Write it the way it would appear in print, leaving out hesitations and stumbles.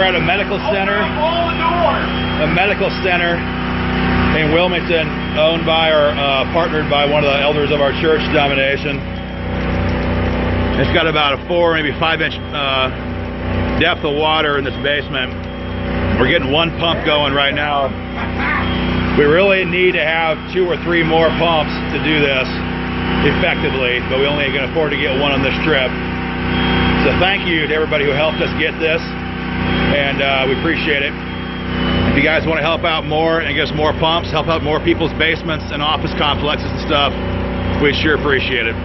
We're at a medical center. A medical center in Wilmington, owned by or partnered by one of the elders of our church denomination. It's got about a 4, maybe 5 inch depth of water in this basement. We're getting one pump going right now. We really need to have 2 or 3 more pumps to do this effectively, but we only can afford to get one on this trip. So thank you to everybody who helped us get this, and we appreciate it. If you guys want to help out more and get us more pumps, help out more people's basements and office complexes and stuff, we sure appreciate it.